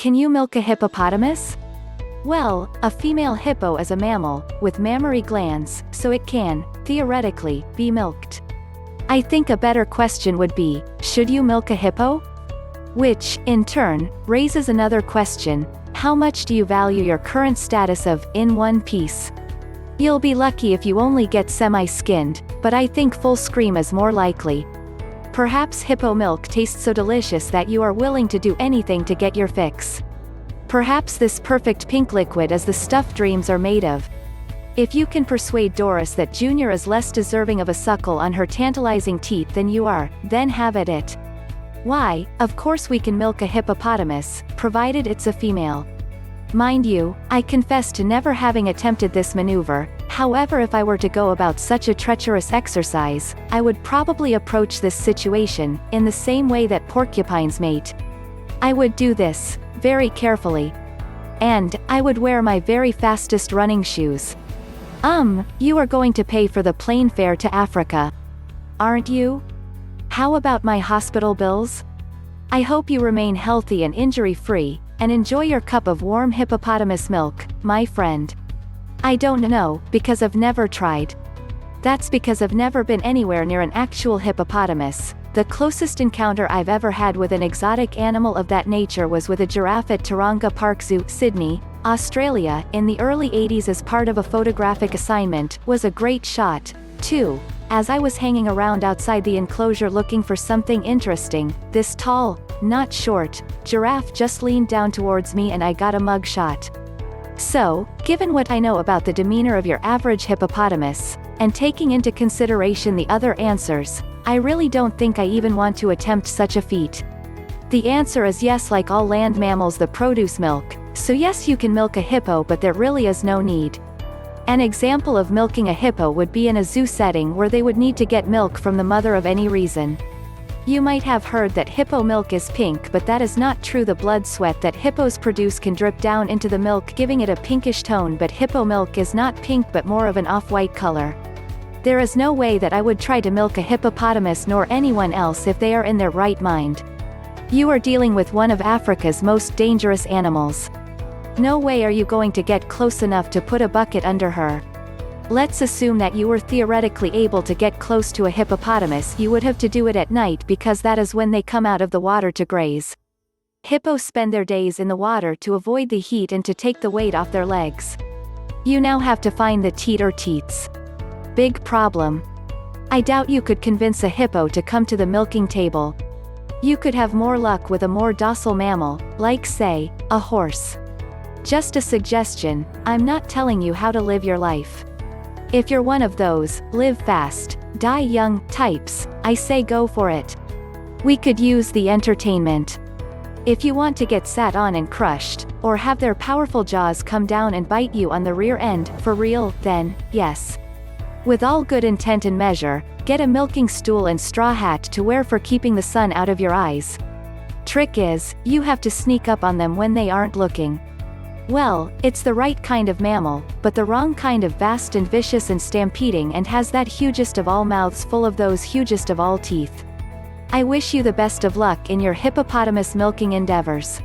Can you milk a hippopotamus? Well, a female hippo is a mammal, with mammary glands, so it can, theoretically, be milked. I think a better question would be, should you milk a hippo? Which, in turn, raises another question: how much do you value your current status of in one piece? You'll be lucky if you only get semi-skinned, but I think full scream is more likely. Perhaps hippo milk tastes so delicious that you are willing to do anything to get your fix. Perhaps this perfect pink liquid is the stuff dreams are made of. If you can persuade Doris that Junior is less deserving of a suckle on her tantalizing teeth than you are, then have at it. Why, of course we can milk a hippopotamus, provided it's a female. Mind you, I confess to never having attempted this maneuver. However, if I were to go about such a treacherous exercise, I would probably approach this situation in the same way that porcupines mate. I would do this very carefully. And I would wear my very fastest running shoes. You are going to pay for the plane fare to Africa, aren't you? How about my hospital bills? I hope you remain healthy and injury-free, and enjoy your cup of warm hippopotamus milk, my friend. I don't know, because I've never tried. That's because I've never been anywhere near an actual hippopotamus. The closest encounter I've ever had with an exotic animal of that nature was with a giraffe at Taronga Park Zoo, Sydney, Australia, in the early 80s as part of a photographic assignment. Was a great shot, too. As I was hanging around outside the enclosure looking for something interesting, this tall, not short, giraffe just leaned down towards me and I got a mug shot. So, given what I know about the demeanor of your average hippopotamus, and taking into consideration the other answers, I really don't think I even want to attempt such a feat. The answer is yes. Like all land mammals, the produce milk, so yes, you can milk a hippo, but there really is no need. An example of milking a hippo would be in a zoo setting where they would need to get milk from the mother of any reason. You might have heard that hippo milk is pink, but that is not true. The blood sweat that hippos produce can drip down into the milk, giving it a pinkish tone, but hippo milk is not pink but more of an off-white color. There is no way that I would try to milk a hippopotamus nor anyone else if they are in their right mind. You are dealing with one of Africa's most dangerous animals. No way are you going to get close enough to put a bucket under her. Let's assume that you were theoretically able to get close to a hippopotamus. You would have to do it at night because that is when they come out of the water to graze. Hippos spend their days in the water to avoid the heat and to take the weight off their legs. You now have to find the teat or teats. Big problem. I doubt you could convince a hippo to come to the milking table. You could have more luck with a more docile mammal, like say, a horse. Just a suggestion, I'm not telling you how to live your life. If you're one of those, live fast, die young, types, I say go for it. We could use the entertainment. If you want to get sat on and crushed, or have their powerful jaws come down and bite you on the rear end, for real, then, yes. With all good intent and measure, get a milking stool and straw hat to wear for keeping the sun out of your eyes. Trick is, you have to sneak up on them when they aren't looking. Well, it's the right kind of mammal, but the wrong kind of vast and vicious and stampeding, and has that hugest of all mouths full of those hugest of all teeth. I wish you the best of luck in your hippopotamus milking endeavors.